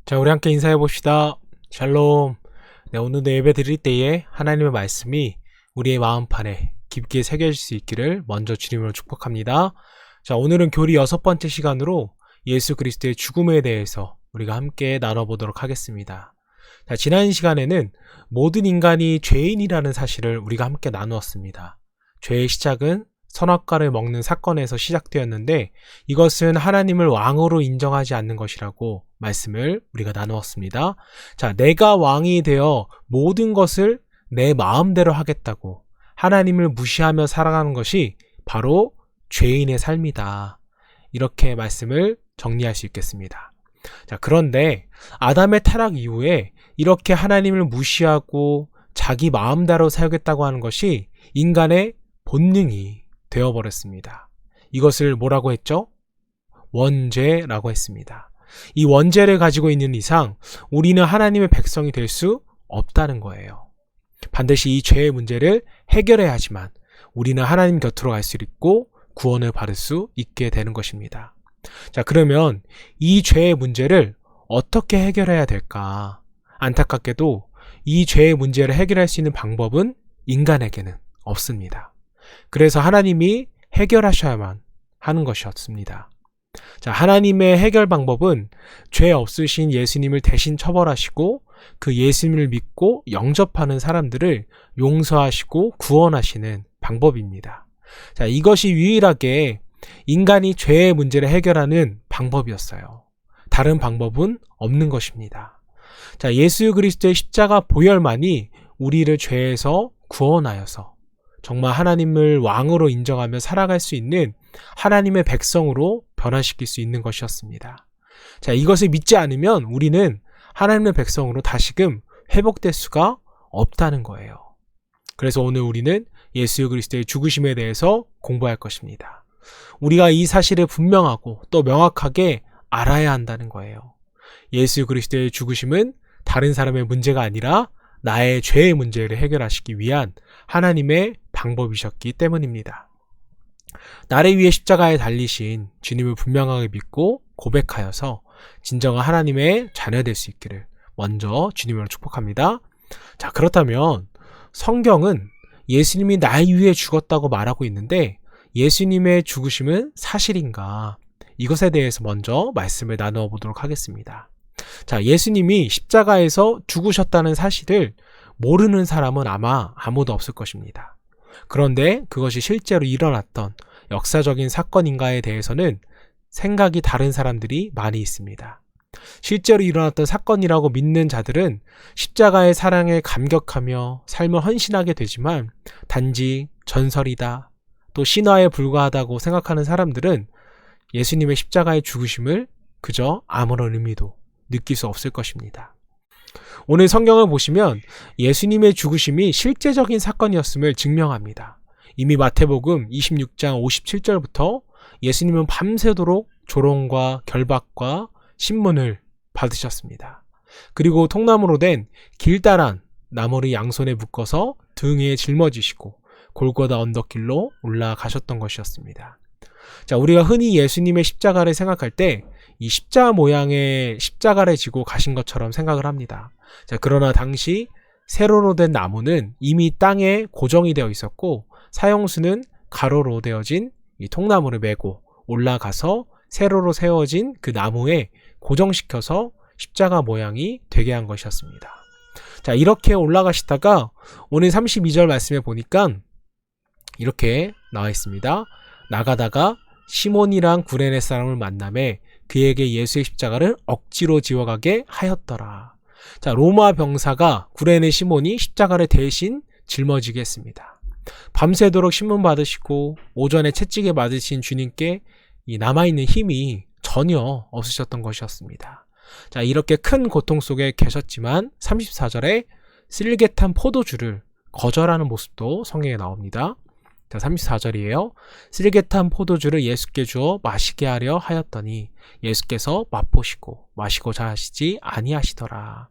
자, 우리 함께 인사해 봅시다. 샬롬. 네, 오늘도 예배 드릴 때에 하나님의 말씀이 우리의 마음판에 깊게 새겨질 수 있기를 먼저 주님으로 축복합니다. 자, 오늘은 교리 6번째 시간으로 예수 그리스도의 죽음에 대해서 우리가 함께 나눠보도록 하겠습니다. 자, 지난 시간에는 모든 인간이 죄인이라는 사실을 우리가 함께 나누었습니다. 죄의 시작은 선악과를 먹는 사건에서 시작되었는데 이것은 하나님을 왕으로 인정하지 않는 것이라고 말씀을 우리가 나누었습니다. 자, 내가 왕이 되어 모든 것을 내 마음대로 하겠다고 하나님을 무시하며 살아가는 것이 바로 죄인의 삶이다. 이렇게 말씀을 정리할 수 있겠습니다. 자, 그런데 아담의 타락 이후에 이렇게 하나님을 무시하고 자기 마음대로 살겠다고 하는 것이 인간의 본능이 되어버렸습니다. 이것을 뭐라고 했죠? 원죄라고 했습니다. 이 원죄를 가지고 있는 이상 우리는 하나님의 백성이 될 수 없다는 거예요. 반드시 이 죄의 문제를 해결해야 하지만 우리는 하나님 곁으로 갈 수 있고 구원을 받을 수 있게 되는 것입니다. 자, 그러면 이 죄의 문제를 어떻게 해결해야 될까? 안타깝게도 이 죄의 문제를 해결할 수 있는 방법은 인간에게는 없습니다. 그래서 하나님이 해결하셔야만 하는 것이었습니다. 자, 하나님의 해결 방법은 죄 없으신 예수님을 대신 처벌하시고 그 예수님을 믿고 영접하는 사람들을 용서하시고 구원하시는 방법입니다. 자, 이것이 유일하게 인간이 죄의 문제를 해결하는 방법이었어요. 다른 방법은 없는 것입니다. 자, 예수 그리스도의 십자가 보혈만이 우리를 죄에서 구원하여서 정말 하나님을 왕으로 인정하며 살아갈 수 있는 하나님의 백성으로 변화시킬 수 있는 것이었습니다. 자, 이것을 믿지 않으면 우리는 하나님의 백성으로 다시금 회복될 수가 없다는 거예요. 그래서 오늘 우리는 예수 그리스도의 죽으심에 대해서 공부할 것입니다. 우리가 이 사실을 분명하고 또 명확하게 알아야 한다는 거예요. 예수 그리스도의 죽으심은 다른 사람의 문제가 아니라 나의 죄의 문제를 해결하시기 위한 하나님의 방법이셨기 때문입니다. 나를 위해 십자가에 달리신 주님을 분명하게 믿고 고백하여서 진정한 하나님의 자녀 될 수 있기를 먼저 주님으로 축복합니다. 자, 그렇다면 성경은 예수님이 날 위해 죽었다고 말하고 있는데 예수님의 죽으심은 사실인가? 이것에 대해서 먼저 말씀을 나누어 보도록 하겠습니다. 자, 예수님이 십자가에서 죽으셨다는 사실을 모르는 사람은 아마 아무도 없을 것입니다. 그런데 그것이 실제로 일어났던 역사적인 사건인가에 대해서는 생각이 다른 사람들이 많이 있습니다. 실제로 일어났던 사건이라고 믿는 자들은 십자가의 사랑에 감격하며 삶을 헌신하게 되지만 단지 전설이다, 또 신화에 불과하다고 생각하는 사람들은 예수님의 십자가의 죽으심을 그저 아무런 의미도 느낄 수 없을 것입니다. 오늘 성경을 보시면 예수님의 죽으심이 실제적인 사건이었음을 증명합니다. 이미 마태복음 26장 57절부터 예수님은 밤새도록 조롱과 결박과 신문을 받으셨습니다. 그리고 통나무로 된 길다란 나무를 양손에 묶어서 등에 짊어지시고 골고다 언덕길로 올라가셨던 것이었습니다. 자, 우리가 흔히 예수님의 십자가를 생각할 때 이 십자 모양의 십자가를 지고 가신 것처럼 생각을 합니다. 자, 그러나 당시 세로로 된 나무는 이미 땅에 고정이 되어 있었고 사형수는 가로로 되어진 이 통나무를 메고 올라가서 세로로 세워진 그 나무에 고정시켜서 십자가 모양이 되게 한 것이었습니다. 자, 이렇게 올라가시다가 오늘 32절 말씀에 보니까 이렇게 나와 있습니다. 나가다가 시몬이랑 구레네 사람을 만나매 그에게 예수의 십자가를 억지로 지워가게 하였더라. 자, 로마 병사가 구레네 시몬이 십자가를 대신 짊어지게 했습니다. 밤새도록 신문 받으시고 오전에 채찍에 맞으신 주님께 이 남아있는 힘이 전혀 없으셨던 것이었습니다. 자, 이렇게 큰 고통 속에 계셨지만 34절에 쓸개탄 포도주를 거절하는 모습도 성경에 나옵니다. 자, 34절이에요. 쓸개탄 포도주를 예수께 주어 마시게 하려 하였더니 예수께서 맛보시고 마시고 자시지 아니하시더라.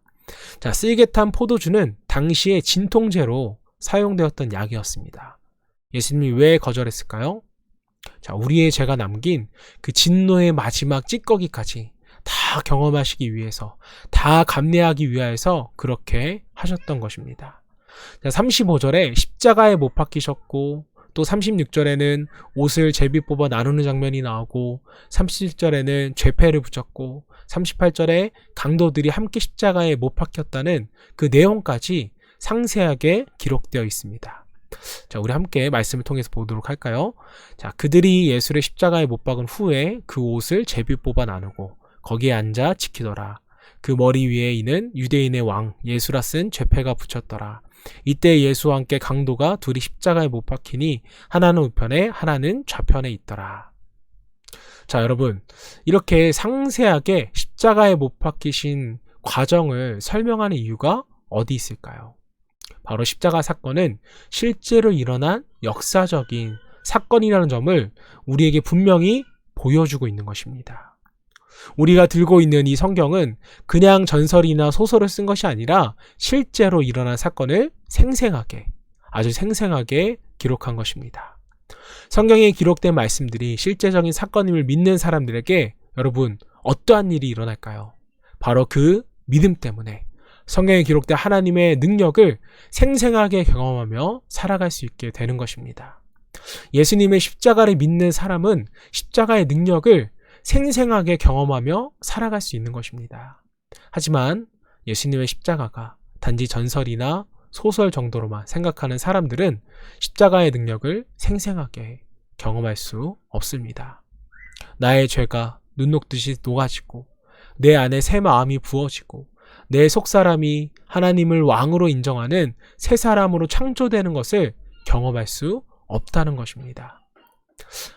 자, 쓸개탄 포도주는 당시에 진통제로 사용되었던 약이었습니다. 예수님이 왜 거절했을까요? 자, 우리의 죄가 남긴 그 진노의 마지막 찌꺼기까지 다 경험하시기 위해서, 다 감내하기 위하여서 그렇게 하셨던 것입니다. 35절에 십자가에 못 박히셨고, 또 36절에는 옷을 제비 뽑아 나누는 장면이 나오고, 37절에는 죄패를 붙였고, 38절에 강도들이 함께 십자가에 못 박혔다는 그 내용까지 상세하게 기록되어 있습니다. 자, 우리 함께 말씀을 통해서 보도록 할까요? 자, 그들이 예수를 십자가에 못 박은 후에 그 옷을 제비 뽑아 나누고 거기에 앉아 지키더라. 그 머리 위에 이는 유대인의 왕 예수라 쓴 죄패가 붙였더라. 이때 예수와 함께 강도가 둘이 십자가에 못 박히니 하나는 우편에 하나는 좌편에 있더라. 자, 여러분, 이렇게 상세하게 십자가에 못 박히신 과정을 설명하는 이유가 어디 있을까요? 바로 십자가 사건은 실제로 일어난 역사적인 사건이라는 점을 우리에게 분명히 보여주고 있는 것입니다. 우리가 들고 있는 이 성경은 그냥 전설이나 소설을 쓴 것이 아니라 실제로 일어난 사건을 생생하게, 아주 생생하게 기록한 것입니다. 성경에 기록된 말씀들이 실제적인 사건임을 믿는 사람들에게 여러분, 어떠한 일이 일어날까요? 바로 그 믿음 때문에 성경에 기록된 하나님의 능력을 생생하게 경험하며 살아갈 수 있게 되는 것입니다. 예수님의 십자가를 믿는 사람은 십자가의 능력을 생생하게 경험하며 살아갈 수 있는 것입니다. 하지만 예수님의 십자가가 단지 전설이나 소설 정도로만 생각하는 사람들은 십자가의 능력을 생생하게 경험할 수 없습니다. 나의 죄가 눈 녹듯이 녹아지고 내 안에 새 마음이 부어지고 내 속사람이 하나님을 왕으로 인정하는 새 사람으로 창조되는 것을 경험할 수 없다는 것입니다.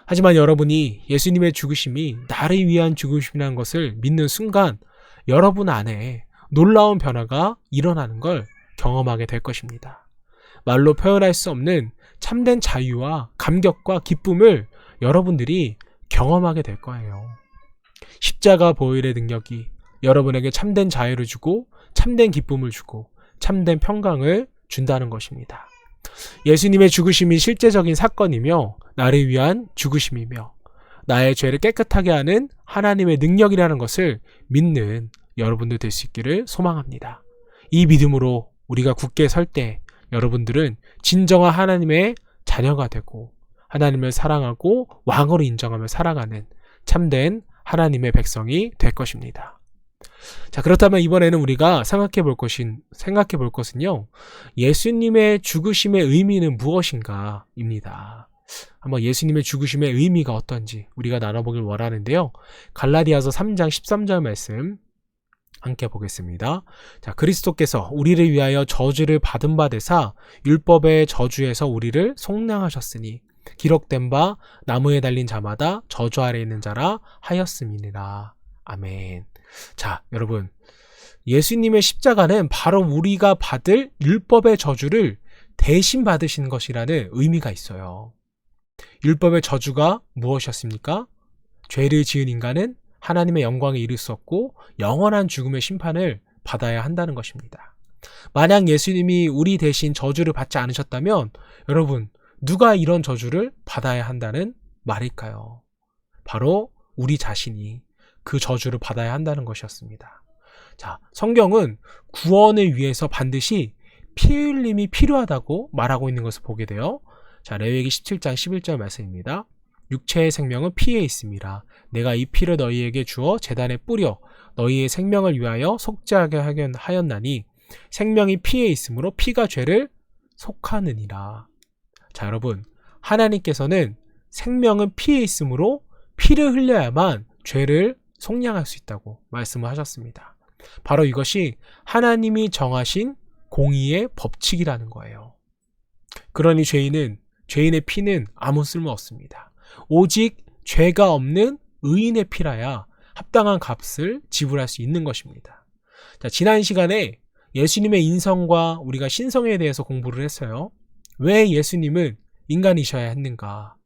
하지만 여러분이 예수님의 죽으심이 나를 위한 죽으심이라는 것을 믿는 순간 여러분 안에 놀라운 변화가 일어나는 걸 경험하게 될 것입니다. 말로 표현할 수 없는 참된 자유와 감격과 기쁨을 여러분들이 경험하게 될 거예요. 십자가 보혈의 능력이 여러분에게 참된 자유를 주고 참된 기쁨을 주고 참된 평강을 준다는 것입니다. 예수님의 죽으심이 실제적인 사건이며 나를 위한 죽으심이며 나의 죄를 깨끗하게 하는 하나님의 능력이라는 것을 믿는 여러분들 될 수 있기를 소망합니다. 이 믿음으로 우리가 굳게 설 때 여러분들은 진정한 하나님의 자녀가 되고 하나님을 사랑하고 왕으로 인정하며 살아가는 참된 하나님의 백성이 될 것입니다. 자, 그렇다면 이번에는 우리가 생각해 볼 것은요, 예수님의 죽으심의 의미는 무엇인가 입니다. 한번 예수님의 죽으심의 의미가 어떤지 우리가 나눠보길 원하는데요. 갈라디아서 3장 13절 말씀 함께 보겠습니다. 자, 그리스도께서 우리를 위하여 저주를 받은 바 되사 율법의 저주에서 우리를 속량하셨으니 기록된 바 나무에 달린 자마다 저주 아래 있는 자라 하였음이니라. 아멘. 자, 여러분, 예수님의 십자가는 바로 우리가 받을 율법의 저주를 대신 받으신 것이라는 의미가 있어요. 율법의 저주가 무엇이었습니까? 죄를 지은 인간은 하나님의 영광에 이를 수 없고 영원한 죽음의 심판을 받아야 한다는 것입니다. 만약 예수님이 우리 대신 저주를 받지 않으셨다면 여러분, 누가 이런 저주를 받아야 한다는 말일까요? 바로 우리 자신이 그 저주를 받아야 한다는 것이었습니다. 자, 성경은 구원을 위해서 반드시 피 흘림이 필요하다고 말하고 있는 것을 보게 돼요. 자, 레위기 17장 11절 말씀입니다. 육체의 생명은 피에 있음이라. 내가 이 피를 너희에게 주어 제단에 뿌려 너희의 생명을 위하여 속죄하게 하였나니 생명이 피에 있으므로 피가 죄를 속하느니라. 자, 여러분, 하나님께서는 생명은 피에 있으므로 피를 흘려야만 죄를 속량할 수 있다고 말씀을 하셨습니다. 바로 이것이 하나님이 정하신 공의의 법칙이라는 거예요. 그러니 죄인의 피는 아무 쓸모 없습니다. 오직 죄가 없는 의인의 피라야 합당한 값을 지불할 수 있는 것입니다. 자, 지난 시간에 예수님의 인성과 우리가 신성에 대해서 공부를 했어요. 왜 예수님은 인간이셔야 했는가?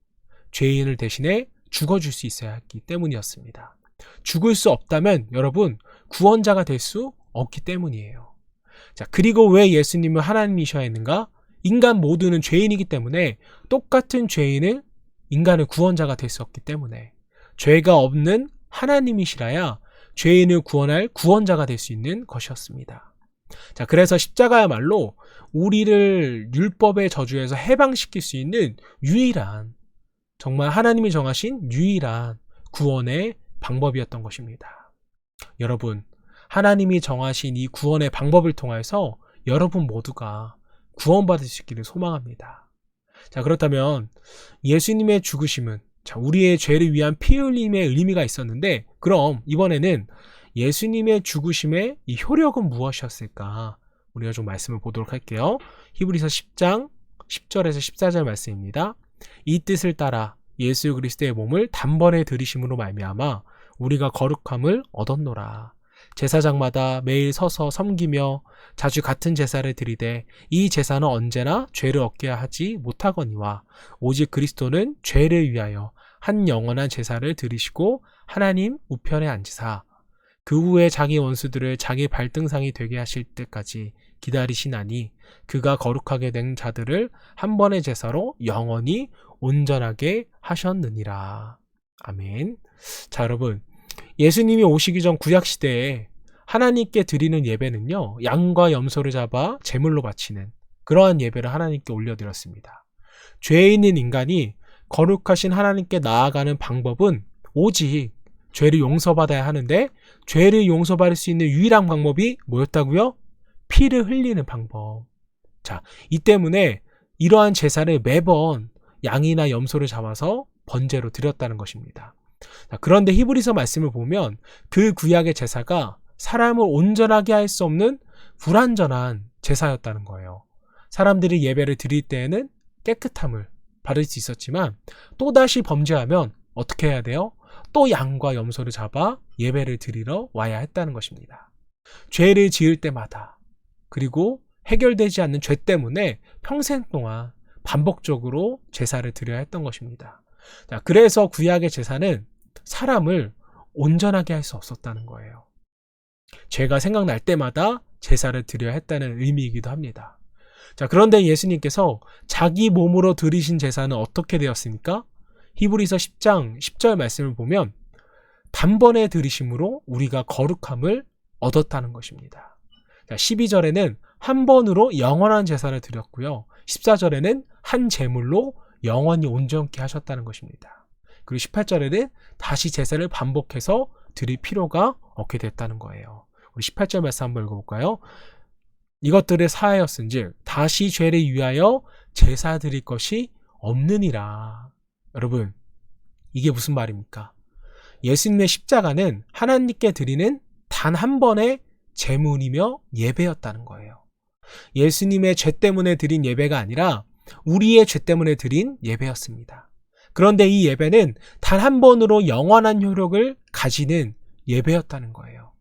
죄인을 대신해 죽어줄 수 있어야 했기 때문이었습니다. 죽을 수 없다면 여러분 구원자가 될 수 없기 때문이에요. 자, 그리고 왜 예수님은 하나님이셔야 했는가? 인간 모두는 죄인이기 때문에 똑같은 죄인은 인간의 구원자가 될 수 없기 때문에 죄가 없는 하나님이시라야 죄인을 구원할 구원자가 될 수 있는 것이었습니다. 자, 그래서 십자가야말로 우리를 율법의 저주에서 해방시킬 수 있는 유일한, 정말 하나님이 정하신 유일한 구원의 방법이었던 것입니다. 여러분, 하나님이 정하신 이 구원의 방법을 통해서 여러분 모두가 구원받을 수 있기를 소망합니다. 자, 그렇다면 예수님의 죽으심은 우리의 죄를 위한 피 흘림의 의미가 있었는데, 그럼 이번에는 예수님의 죽으심의 이 효력은 무엇이었을까? 우리가 좀 말씀을 보도록 할게요. 히브리서 10장 10절에서 14절 말씀입니다. 이 뜻을 따라 예수 그리스도의 몸을 단번에 들이심으로 말미암아 우리가 거룩함을 얻었노라. 제사장마다 매일 서서 섬기며 자주 같은 제사를 드리되 이 제사는 언제나 죄를 얻게 하지 못하거니와 오직 그리스도는 죄를 위하여 한 영원한 제사를 드리시고 하나님 우편에 앉으사 그 후에 자기 원수들을 자기 발등상이 되게 하실 때까지 기다리시나니 그가 거룩하게 된 자들을 한 번의 제사로 영원히 온전하게 하셨느니라. 아멘. 자, 여러분, 예수님이 오시기 전 구약시대에 하나님께 드리는 예배는요, 양과 염소를 잡아 제물로 바치는 그러한 예배를 하나님께 올려드렸습니다. 죄에 있는 인간이 거룩하신 하나님께 나아가는 방법은 오직 죄를 용서받아야 하는데, 죄를 용서받을 수 있는 유일한 방법이 뭐였다고요? 피를 흘리는 방법. 자, 이 때문에 이러한 제사를 매번 양이나 염소를 잡아서 번제로 드렸다는 것입니다. 자, 그런데 히브리서 말씀을 보면 그 구약의 제사가 사람을 온전하게 할 수 없는 불완전한 제사였다는 거예요. 사람들이 예배를 드릴 때에는 깨끗함을 받을 수 있었지만 또다시 범죄하면 어떻게 해야 돼요? 또 양과 염소를 잡아 예배를 드리러 와야 했다는 것입니다. 죄를 지을 때마다, 그리고 해결되지 않는 죄 때문에 평생 동안 반복적으로 제사를 드려야 했던 것입니다. 자, 그래서 구약의 제사는 사람을 온전하게 할 수 없었다는 거예요. 죄가 생각날 때마다 제사를 드려야 했다는 의미이기도 합니다. 자, 그런데 예수님께서 자기 몸으로 드리신 제사는 어떻게 되었습니까? 히브리서 10장 10절 말씀을 보면 단번에 드리심으로 우리가 거룩함을 얻었다는 것입니다. 자, 12절에는 한 번으로 영원한 제사를 드렸고요. 14절에는 한 제물로 영원히 온전케 하셨다는 것입니다. 그리고 18절에는 다시 제사를 반복해서 드릴 필요가 없게 됐다는 거예요. 우리 18절 말씀 한번 읽어볼까요? 이것들을 사하였은즉 다시 죄를 위하여 제사 드릴 것이 없느니라. 여러분, 이게 무슨 말입니까? 예수님의 십자가는 하나님께 드리는 단 한 번의 제물이며 예배였다는 거예요. 예수님의 죄 때문에 드린 예배가 아니라 우리의 죄 때문에 드린 예배였습니다. 그런데 이 예배는 단 한 번으로 영원한 효력을 가지는 예배였다는 거예요.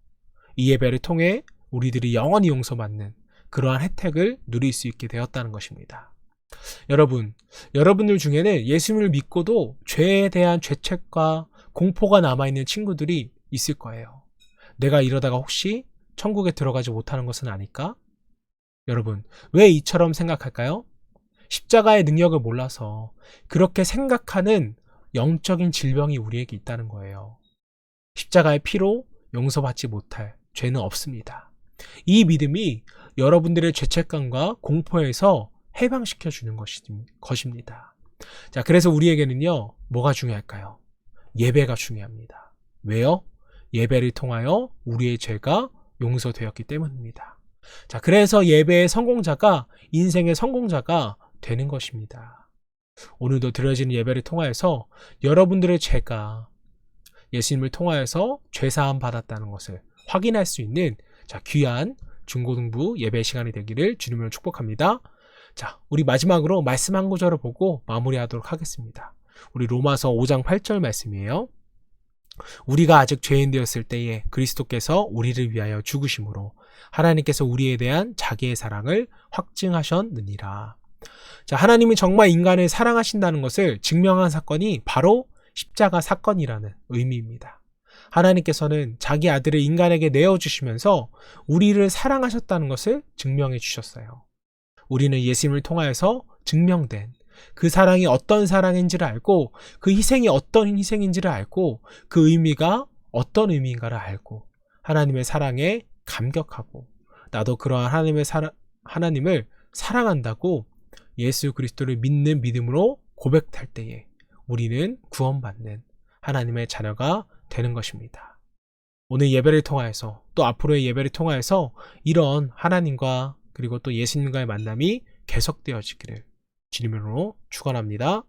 이 예배를 통해 우리들이 영원히 용서받는 그러한 혜택을 누릴 수 있게 되었다는 것입니다. 여러분들 중에는 예수님을 믿고도 죄에 대한 죄책과 공포가 남아있는 친구들이 있을 거예요. 내가 이러다가 혹시 천국에 들어가지 못하는 것은 아닐까? 여러분, 왜 이처럼 생각할까요? 십자가의 능력을 몰라서 그렇게 생각하는 영적인 질병이 우리에게 있다는 거예요. 십자가의 피로 용서받지 못할 죄는 없습니다. 이 믿음이 여러분들의 죄책감과 공포에서 해방시켜 주는 것입니다. 자, 그래서 우리에게는요, 뭐가 중요할까요? 예배가 중요합니다. 왜요? 예배를 통하여 우리의 죄가 용서되었기 때문입니다. 자, 그래서 예배의 성공자가 인생의 성공자가 되는 것입니다. 오늘도 드려지는 예배를 통하여서 여러분들의 죄가 예수님을 통하여서 죄사함 받았다는 것을 확인할 수 있는 귀한 중고등부 예배 시간이 되기를 주님으로 축복합니다. 자, 우리 마지막으로 말씀 한 구절을 보고 마무리하도록 하겠습니다. 우리 로마서 5장 8절 말씀이에요. 우리가 아직 죄인 되었을 때에 그리스도께서 우리를 위하여 죽으심으로 하나님께서 우리에 대한 자기의 사랑을 확증하셨느니라. 자, 하나님이 정말 인간을 사랑하신다는 것을 증명한 사건이 바로 십자가 사건이라는 의미입니다. 하나님께서는 자기 아들을 인간에게 내어주시면서 우리를 사랑하셨다는 것을 증명해 주셨어요. 우리는 예수님을 통하여서 증명된 그 사랑이 어떤 사랑인지를 알고 그 희생이 어떤 희생인지를 알고 그 의미가 어떤 의미인가를 알고 하나님의 사랑에 감격하고 나도 그러한 하나님을 사랑한다고 예수 그리스도를 믿는 믿음으로 고백할 때에 우리는 구원받는 하나님의 자녀가 되는 것입니다. 오늘 예배를 통하여서 또 앞으로의 예배를 통하여서 이런 하나님과 그리고 또 예수님과의 만남이 계속되어지기를 주님으로 축원합니다.